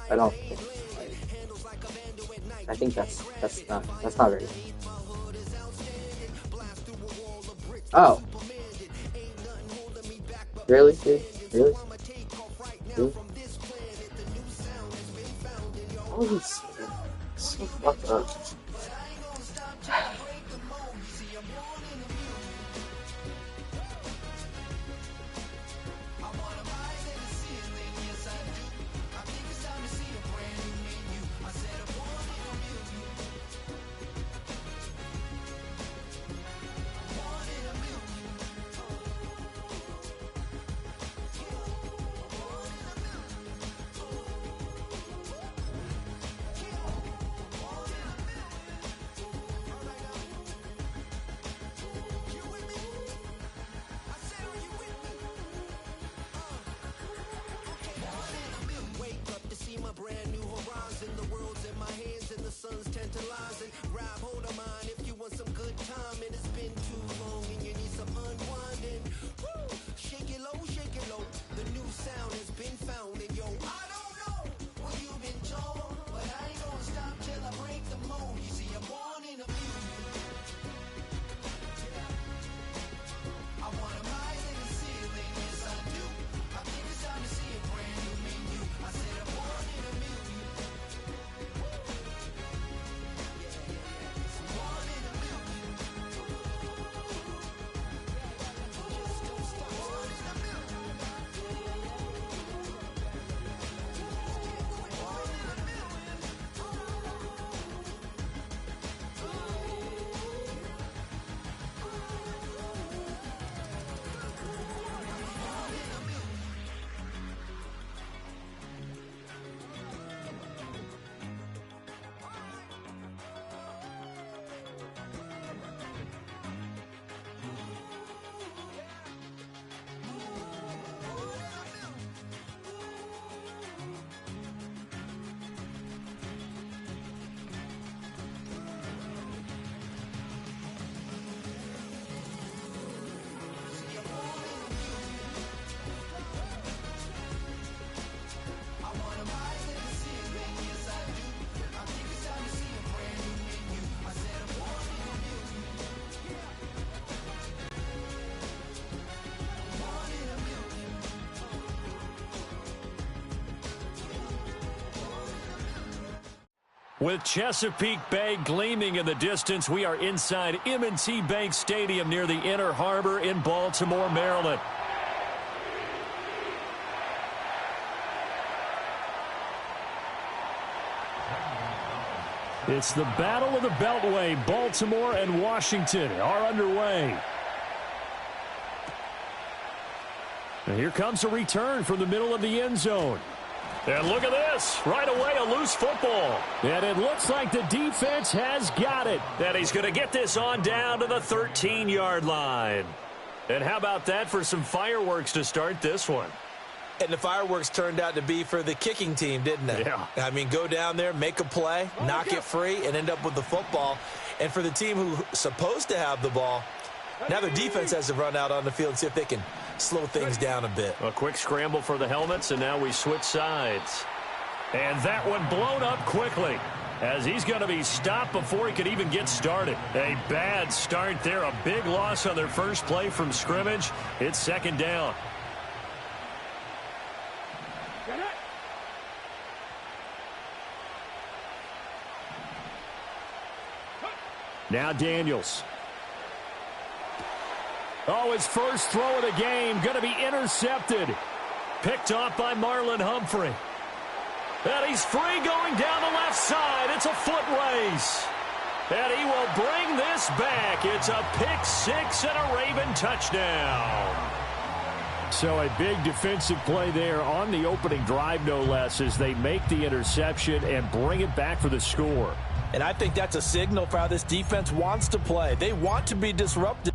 I don't think. I think that's not very good. Oh, really, dude? Really? Really? Holy shit. So fucked up. With Chesapeake Bay gleaming in the distance, we are inside M&T Bank Stadium near the Inner Harbor in Baltimore, Maryland. It's the Battle of the Beltway. Baltimore and Washington are underway. And here comes a return from the middle of the end zone. And look at this. Right away, a loose football. And it looks like the defense has got it. And he's going to get this on down to the 13-yard line. And how about that for some fireworks to start this one? And the fireworks turned out to be for the kicking team, didn't they? Yeah. I mean, go down there, make a play, knock it free, and end up with the football. And for the team who's supposed to have the ball, now their defense has to run out on the field and see if they can slow things down a bit. A quick scramble for the helmets, and now we switch sides. And that one blown up quickly as he's going to be stopped before he could even get started. A bad start there, a big loss on their first play from scrimmage. It's second down. Now Daniels. Oh, his first throw of the game going to be intercepted. Picked off by Marlon Humphrey. And he's free going down the left side. It's a foot race. And he will bring this back. It's a pick six and a Raven touchdown. So a big defensive play there on the opening drive, no less, as they make the interception and bring it back for the score. And I think that's a signal for how this defense wants to play. They want to be disruptive.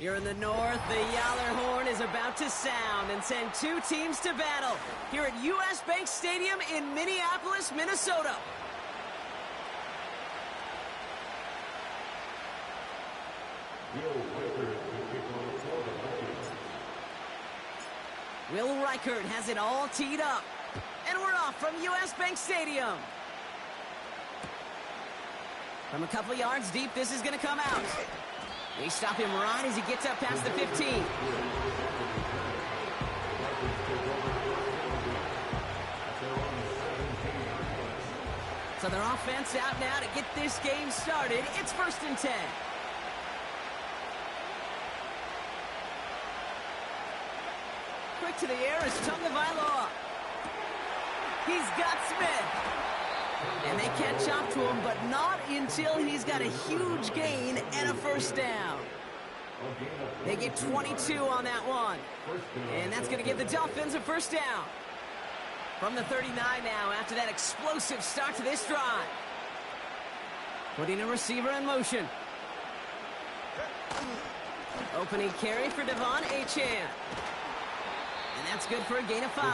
Here in the north, the Yaller horn is about to sound and send two teams to battle here at U.S. Bank Stadium in Minneapolis, Minnesota. Will Reichert has it all teed up. And we're off from U.S. Bank Stadium. From a couple yards deep, this is going to come out. They stop him right as he gets up past the 15. So their offense out now to get this game started. It's 1st and 10. Quick to the air is Tagovailoa. He's got Smith. And they catch up to him, but not until he's got a huge gain and a 1st down. They get 22 on that one. And that's going to give the Dolphins a 1st down. From the 39 now after that explosive start to this drive. Putting a receiver in motion. Opening carry for Devon Achane. And that's good for a gain of 5.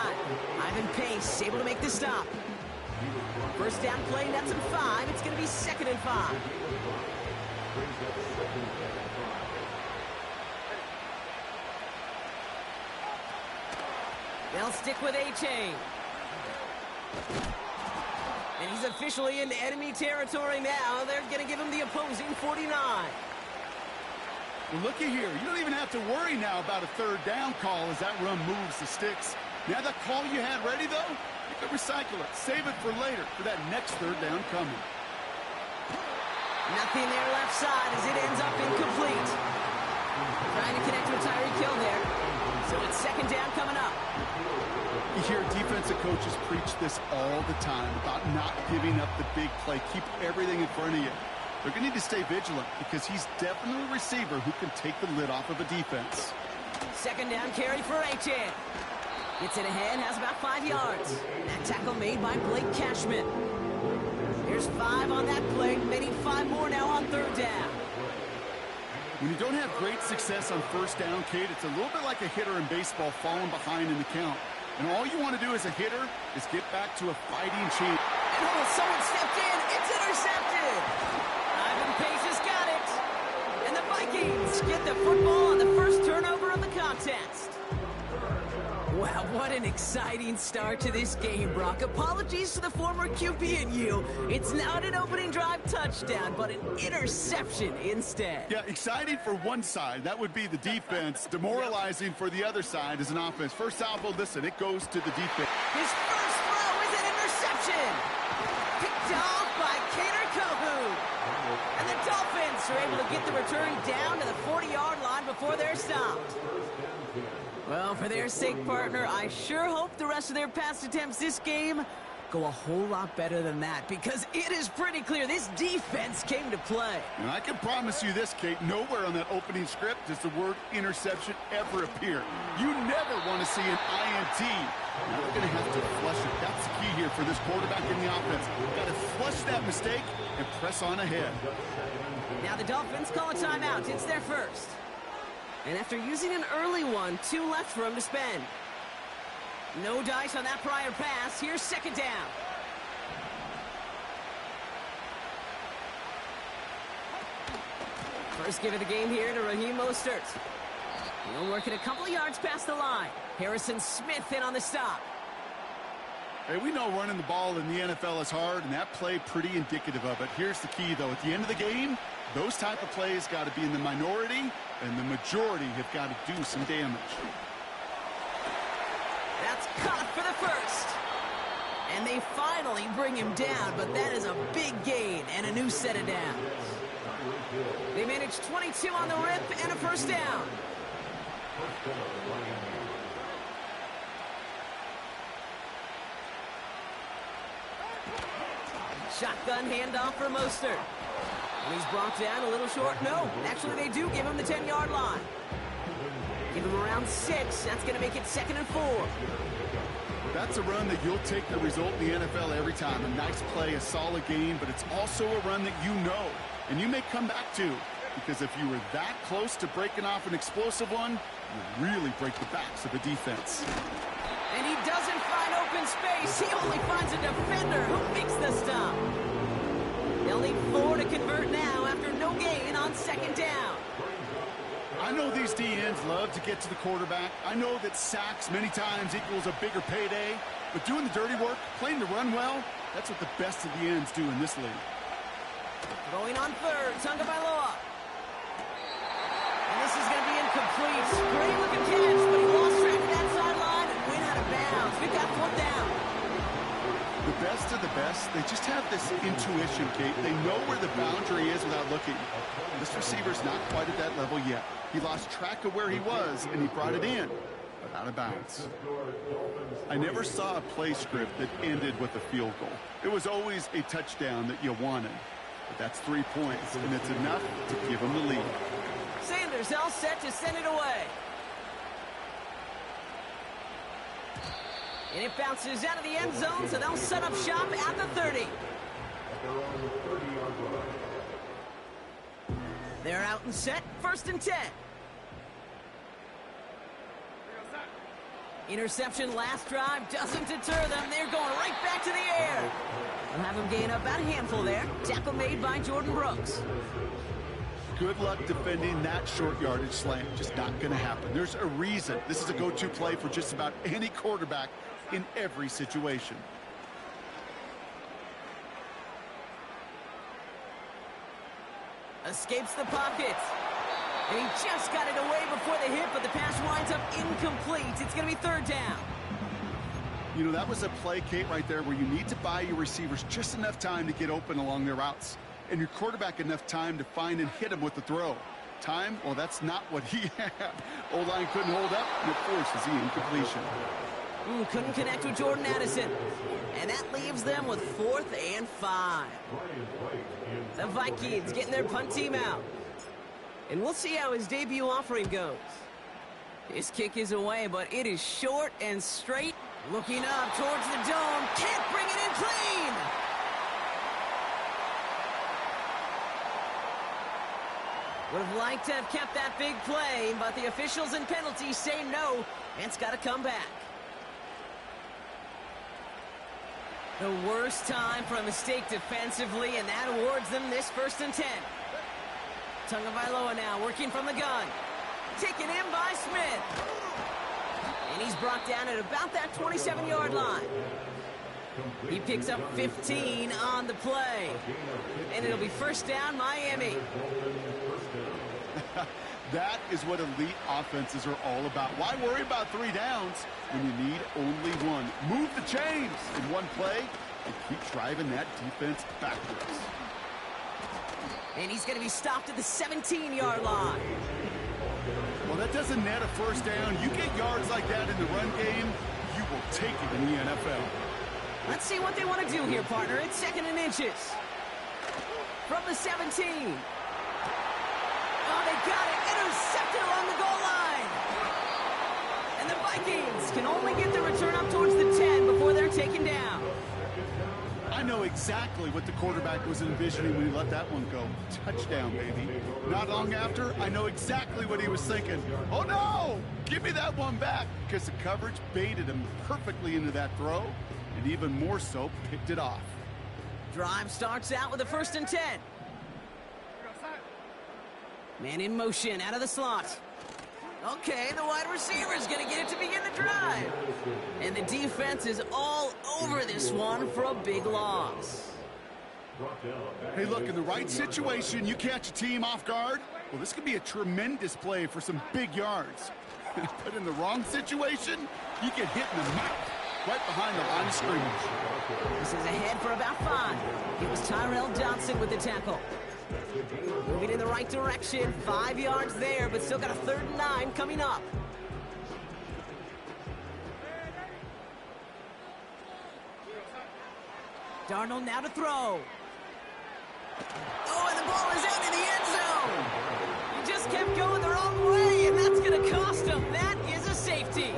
Ivan Pace able to make the stop. 1st down play, nets him 5. It's going to be 2nd and 5. They'll stick with Achane. And he's officially into enemy territory now. They're going to give him the opposing 49. Well, looky here. You don't even have to worry now about a 3rd down call as that run moves the sticks. Now that call you had ready, though, you can recycle it. Save it for later for that next 3rd down coming. Nothing there left side as it ends up incomplete. Trying to connect with Tyreek Hill there. So it's 2nd down coming up. You hear defensive coaches preach this all the time about not giving up the big play. Keep everything in front of you. They're going to need to stay vigilant because he's definitely a receiver who can take the lid off of a defense. 2nd down carry for Achane. Gets it ahead, has about 5 yards. That tackle made by Blake Cashman. There's 5 on that play. They need 5 more now on 3rd down. When you don't have great success on 1st down, Kate, it's a little bit like a hitter in baseball falling behind in the count. And all you want to do as a hitter is get back to a fighting chance. Oh, someone stepped in. It's intercepted. Ivan Pace has got it. And the Vikings get the football on the 1st turnover of the contest. Wow, what an exciting start to this game, Brock. Apologies to the former QB and you. It's not an opening drive touchdown, but an interception instead. Yeah, exciting for one side. That would be the defense. Demoralizing for the other side as an offense. First salvo, listen, it goes to the defense. His first throw is an interception. Picked off by Kader Kohou. And the Dolphins are able to get the return down to the 40-yard line before they're stopped. Well, for their sake, partner, I sure hope the rest of their pass attempts this game go a whole lot better than that, because it is pretty clear this defense came to play. And I can promise you this, Kate, nowhere on that opening script does the word interception ever appear. You never want to see an INT. Now they're going to have to flush it. That's the key here for this quarterback in the offense. Got to flush that mistake and press on ahead. Now the Dolphins call a timeout. It's their first. And after using an early one, 2 left for him to spend. No dice on that prior pass. Here's 2nd down. First give of the game here to Raheem Mostert. He'll work it a couple of yards past the line. Harrison Smith in on the stop. Hey, we know running the ball in the NFL is hard, and that play pretty indicative of it. Here's the key, though. At the end of the game, those type of plays got to be in the minority, and the majority have got to do some damage. That's caught for the first. And they finally bring him down, but that is a big gain and a new set of downs. They managed 22 on the rip and a 1st down. Shotgun handoff for Mostert. And he's brought down a little short. No, actually they do give him the 10-yard line. Give him around 6. That's going to make it 2nd and 4. That's a run that you'll take the result in the NFL every time. A nice play, a solid game, but it's also a run that you know, and you may come back to. because if you were that close to breaking off an explosive one, you really break the backs of the defense. And he doesn't find open space. He only finds a defender who makes the stop. They'll need 4 to convert now after no gain on second down. I know these DNs love to get to the quarterback. I know that sacks many times equals a bigger payday. But doing the dirty work, playing the run well, that's what the best of the ends do in this league. Going on third, Tagovailoa. And this is going to be incomplete. Great looking catch, but he lost track of that sideline and went out of bounds. We've got 4th down. The best of the best, they just have this intuition, Kate. They know where the boundary is without looking. This receiver's not quite at that level yet. He lost track of where he was, and he brought it in, but out of bounds. I never saw a play script that ended with a field goal. It was always a touchdown that you wanted. But that's 3 points, and it's enough to give him the lead. Sanders all set to send it away. And it bounces out of the end zone, so they'll set up shop at the 30. They're out and set, 1st and 10. Interception last drive doesn't deter them. They're going right back to the air. They'll have them gain about a handful there. Tackle made by Jordan Brooks. Good luck defending that short yardage slant. Just not going to happen. There's a reason. This is a go-to play for just about any quarterback in every situation. Escapes the pocket. And he just got it away before the hit, but the pass winds up incomplete. It's going to be 3rd down. You know, that was a play, Kate, right there where you need to buy your receivers just enough time to get open along their routes. And your quarterback enough time to find and hit him with the throw. Time? Well, that's not what he had. O-line couldn't hold up, and it forces the incompletion. Couldn't connect with Jordan Addison. And that leaves them with 4th and 5. The Vikings getting their punt team out. And we'll see how his debut offering goes. His kick is away, but it is short and straight. Looking up towards the dome. Can't bring it in clean. Would have liked to have kept that big play, but the officials and penalties say no, and it's got to come back. The worst time for a mistake defensively, and that awards them this 1st and 10. Tagovailoa now working from the gun. Taken in by Smith. And he's brought down at about that 27-yard line. He picks up 15 on the play. And it'll be 1st down, Miami. That is what elite offenses are all about. Why worry about 3 downs when you need only 1? Move the chains in one play and keep driving that defense backwards. And he's going to be stopped at the 17-yard line. Well, that doesn't net a 1st down. You get yards like that in the run game, you will take it in the NFL. Let's see what they want to do here, partner. It's 2nd and inches. From the 17. Oh, they got it. Intercepted along the goal line. And the Vikings can only get the return up towards the 10 before they're taken down. I know exactly what the quarterback was envisioning when he let that one go. Touchdown, baby. Not long after, I know exactly what he was thinking. Oh, no! Give me that one back, because the coverage baited him perfectly into that throw, and even more so, picked it off. Drive starts out with a 1st and 10. Man in motion out of the slot. Okay, the wide receiver is going to get it to begin the drive. And the defense is all over this one for a big loss. Hey, look, in the right situation, you catch a team off guard. Well, this could be a tremendous play for some big yards. But in the wrong situation, you get hit in the mouth right behind the line of scrimmage. This is ahead for about 5. It was Tyrell Johnson with the tackle. Moving in the right direction. 5 yards there, but still got a 3rd and 9 coming up. Darnold now to throw. Oh, and the ball is out in the end zone. He just kept going the wrong way, and that's going to cost him. That is a safety.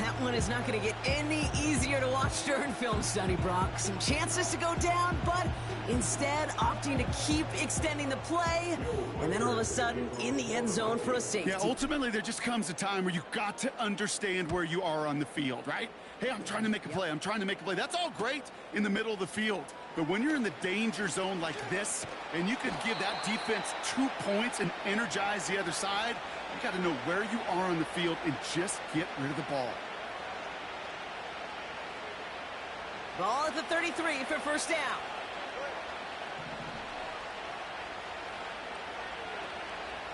That one is not going to get any easier to watch during film study, Brock. Some chances to go down, but instead opting to keep extending the play, and then all of a sudden in the end zone for a safety. Yeah, ultimately there just comes a time where you've got to understand where you are on the field, right? Hey, I'm trying to make a play. I'm trying to make a play. That's all great in the middle of the field. But when you're in the danger zone like this, and you could give that defense 2 points and energize the other side, you got to know where you are on the field and just get rid of the ball. Ball at the 33 for first down.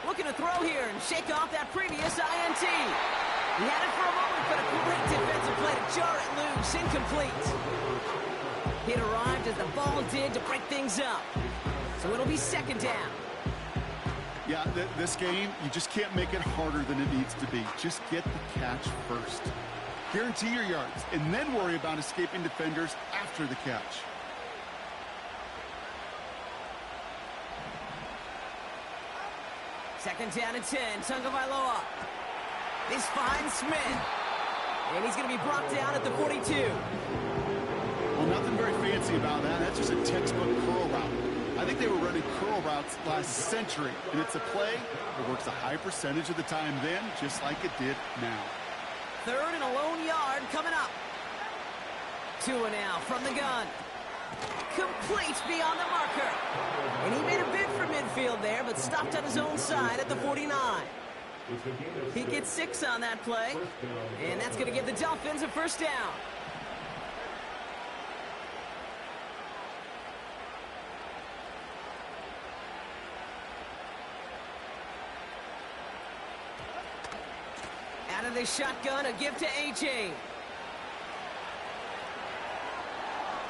Looking to throw here and shake off that previous INT. He had it for a moment, but a great defensive play to jar it loose. Incomplete. It arrived as the ball did to break things up. So it'll be second down. Yeah, this game, you just can't make it harder than it needs to be. Just get the catch first. Guarantee your yards, and then worry about escaping defenders after the catch. Second down and 10, Tagovailoa. This finds Smith. And he's going to be brought down at the 42. Well, nothing very fancy about that. That's just a textbook curl route. I think they were running curl routes last century, and it's a play that works a high percentage of the time then, just like it did now. Third and a lone yard coming up. Tua now from the gun. Complete beyond the marker. And he made a bid for midfield there, but stopped on his own side at the 49. He gets 6 on that play, and that's going to give the Dolphins a first down. Out of the shotgun, a give to A.J.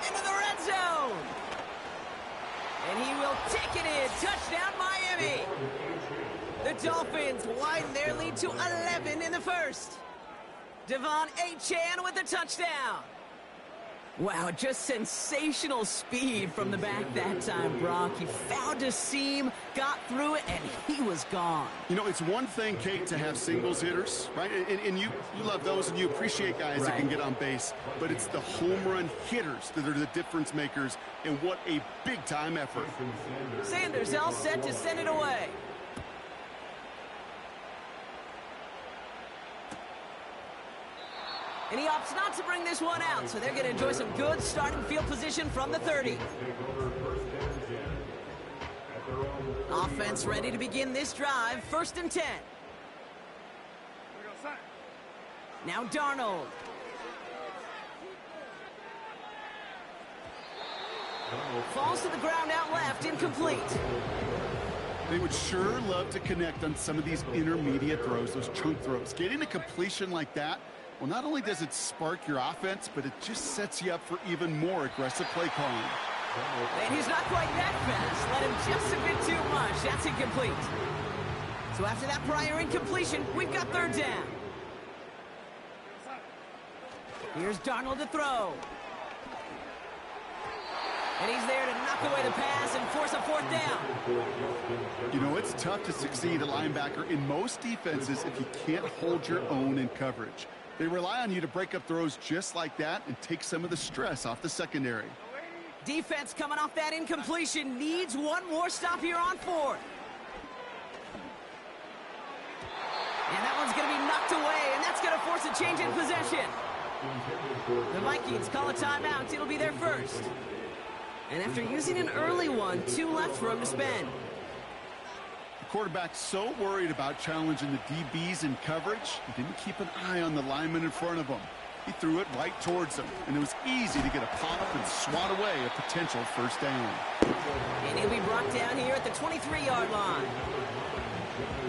Into the red zone. And he will take it in. Touchdown, Miami. The Dolphins widen their lead to 11 in the first. Devon Achane with the touchdown. Wow, just sensational speed from the back that time, Brock. He found a seam, got through it, and he was gone. You know, it's one thing, Kate, to have singles hitters, right? And you love those, and you appreciate guys that can get on base. But it's the home run hitters that are the difference makers, and what a big-time effort. Sanders all set to send it away. And he opts not to bring this one out, so they're going to enjoy some good starting field position from the 30. Offense ready to begin this drive. First and 10. Now Darnold. Falls to the ground out left, incomplete. They would sure love to connect on some of these intermediate throws, those chunk throws. Getting a completion like that, well, not only does it spark your offense, but it just sets you up for even more aggressive play calling. And he's not quite that fast. Let him just a bit too much. That's incomplete. So after that prior incompletion, we've got third down. Here's Darnold to throw. And he's there to knock away the pass and force a fourth down. You know, it's tough to succeed at linebacker in most defenses if you can't hold your own in coverage. They rely on you to break up throws just like that and take some of the stress off the secondary. Defense coming off that incompletion needs one more stop here on fourth. And that one's going to be knocked away, and that's going to force a change in possession. The Vikings call a timeout. It'll be their first. And after using an early one, 2 left for him to spend. The quarterback's so worried about challenging the DBs in coverage, he didn't keep an eye on the lineman in front of him. He threw it right towards him, and it was easy to get a pop and swat away a potential first down. And he'll be brought down here at the 23-yard line.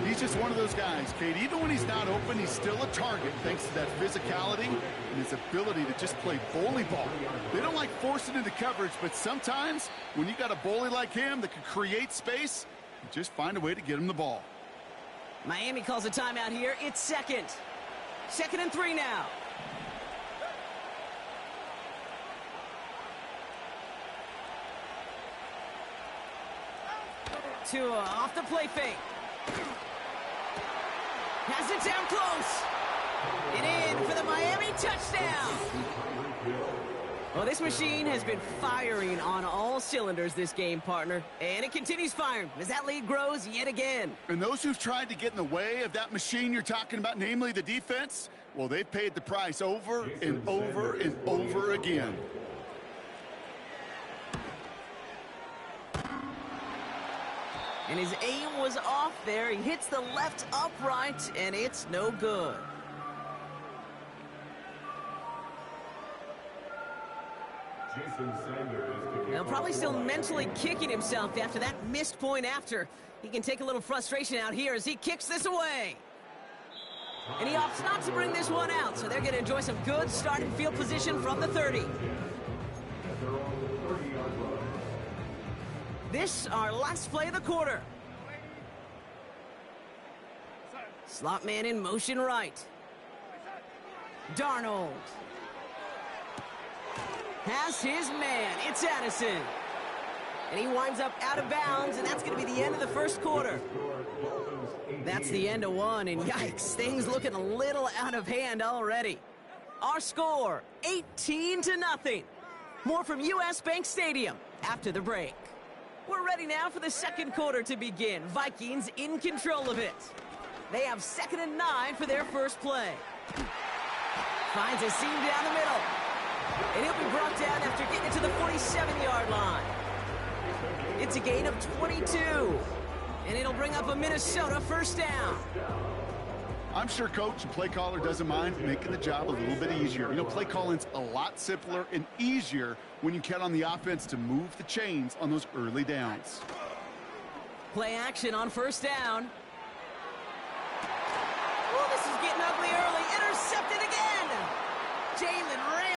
He's just one of those guys, Kate. Even when he's not open, he's still a target thanks to that physicality and his ability to just play bully ball. They don't like forcing into coverage, but sometimes when you got a bully like him that can create space, you just find a way to get him the ball. Miami calls a timeout here. It's second. Second and 3 now. Tua off the play fake. Has it down close. And in for the Miami touchdown. Well, this machine has been firing on all cylinders this game, partner. And it continues firing as that lead grows yet again. And those who've tried to get in the way of that machine you're talking about, namely the defense, well, they've paid the price over and over and over again. And his aim was off there. He hits the left upright, and it's no good. Now, probably still mentally kicking himself after that missed point after. He can take a little frustration out here as he kicks this away. And he opts not to bring this one out, so they're going to enjoy some good starting field position from the 30. This, our last play of the quarter. Slot man in motion right. Darnold has his man. It's Addison. And he winds up out of bounds, and that's going to be the end of the first quarter. That's the end of one, and yikes, things looking a little out of hand already. Our score, 18-0. More from US Bank Stadium after the break. We're ready now for the second quarter to begin. Vikings in control of it. They have 2nd and 9 for their first play. Finds a seam down the middle. And he'll be brought down after getting it to the 47-yard line. It's a gain of 22. And it'll bring up a Minnesota first down. I'm sure coach and play caller doesn't mind making the job a little bit easier. You know, play calling's a lot simpler and easier when you count on the offense to move the chains on those early downs. Play action on first down. Oh, this is getting